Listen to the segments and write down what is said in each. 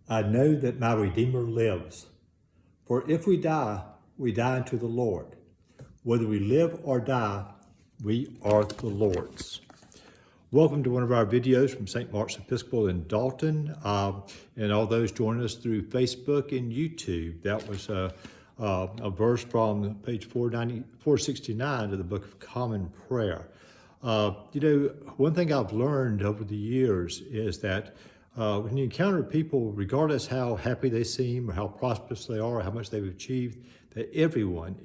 I know that my Redeemer lives. For if we die unto the Lord. Whether we live or die, we are the Lord's. Welcome to one of our videos from St. Mark's Episcopal in Dalton, and all those joining us through Facebook and YouTube. That was a verse from page 469 of the Book of Common Prayer. One thing I've learned over the years is that when you encounter people, regardless how happy they seem or how prosperous they are or how much they've achieved, that everyone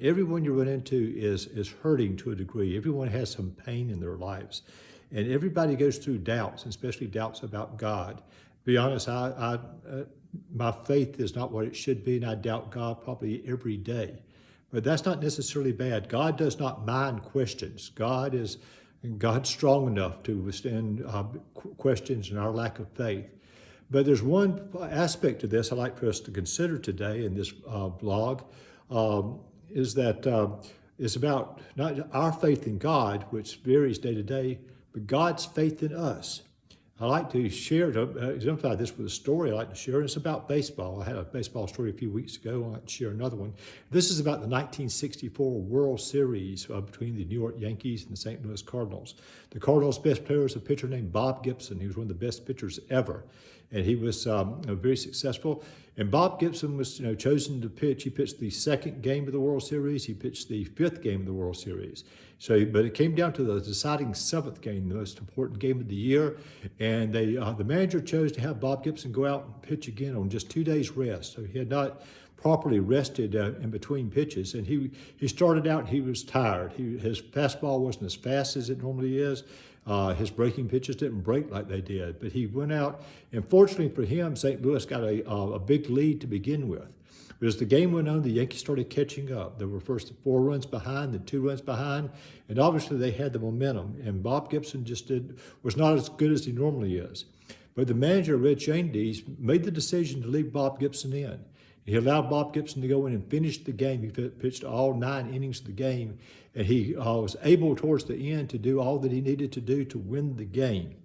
you run into is hurting to a degree. Everyone has some pain in their lives. And everybody goes through doubts, especially doubts about God. To be honest, my faith is not what it should be, and I doubt God probably every day. But that's not necessarily bad. God does not mind questions. God's strong enough to withstand questions and our lack of faith. But there's one aspect to this I'd like for us to consider today in this blog, is that it's about not our faith in God, which varies day to day, but God's faith in us. I like to share, to exemplify this with a story I like to share, and it's about baseball. I had a baseball story a few weeks ago. I'd like to share another one. This is about the 1964 World Series between the New York Yankees and the St. Louis Cardinals. The Cardinals' best player was a pitcher named Bob Gibson. He was one of the best pitchers ever, and he was very successful. And Bob Gibson was chosen to pitch. He pitched the second game of the World Series. He pitched the fifth game of the World Series. But it came down to the deciding seventh game, the most important game of the year. And the manager chose to have Bob Gibson go out and pitch again on just 2 days rest. So he had not properly rested in between pitches. And he started out and he was tired. His fastball wasn't as fast as it normally is. His breaking pitches didn't break like they did. But he went out, and fortunately for him, St. Louis got a big lead to begin with. But as the game went on, the Yankees started catching up. They were first 4 runs behind, then 2 runs behind, and obviously they had the momentum. And Bob Gibson was not as good as he normally is. But the manager, Red Shandies, made the decision to leave Bob Gibson in. He allowed Bob Gibson to go in and finish the game. He pitched all 9 innings of the game, and he was able towards the end to do all that he needed to do to win the game.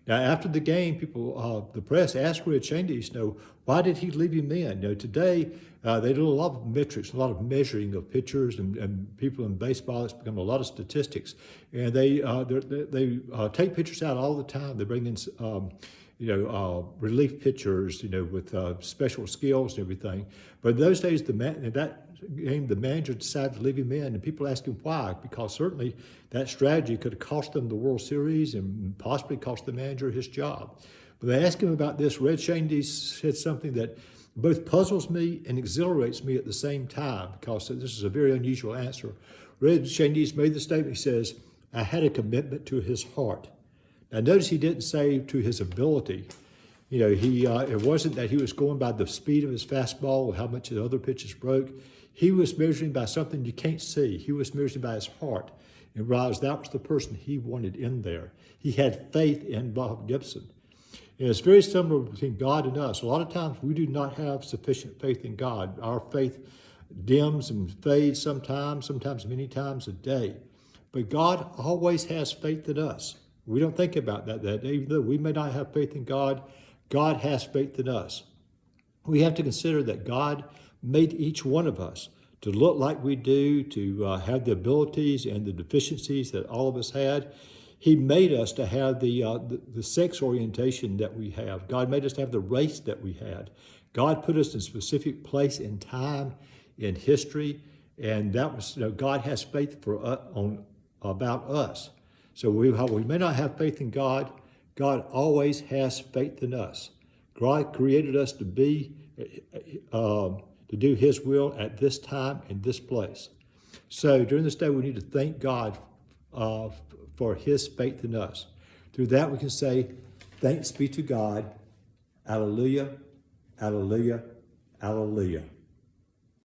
Now, after the game, the press asked Red Shandies, why did he leave him in? Today, they do a lot of metrics, a lot of measuring of pitchers and people in baseball. It's become a lot of statistics. And they take pitchers out all the time. They bring in relief pitchers, with special skills and everything. But in those days, that game, the manager decided to leave him in, and people asked him why, because certainly that strategy could have cost them the World Series and possibly cost the manager his job. But they asked him about this. Red Shandies said something that both puzzles me and exhilarates me at the same time, because this is a very unusual answer. Red Shandies made the statement, he says, I had a commitment to his heart. Now, notice he didn't say to his ability. It wasn't that he was going by the speed of his fastball or how much the other pitches broke. He was measuring by something you can't see. He was measuring by his heart and realized that was the person he wanted in there. He had faith in Bob Gibson. And it's very similar between God and us. A lot of times we do not have sufficient faith in God. Our faith dims and fades sometimes many times a day. But God always has faith in us. We don't think about that even though we may not have faith in God, God has faith in us. We have to consider that God made each one of us to look like we do, to have the abilities and the deficiencies that all of us had. He made us to have the sex orientation that we have. God made us to have the race that we had. God put us in a specific place in time, in history, and that was, God has faith about us. So we may not have faith in God. God always has faith in us. God created us to do His will at this time in this place. So during this day, we need to thank God for His faith in us. Through that, we can say, thanks be to God. Alleluia, alleluia, alleluia.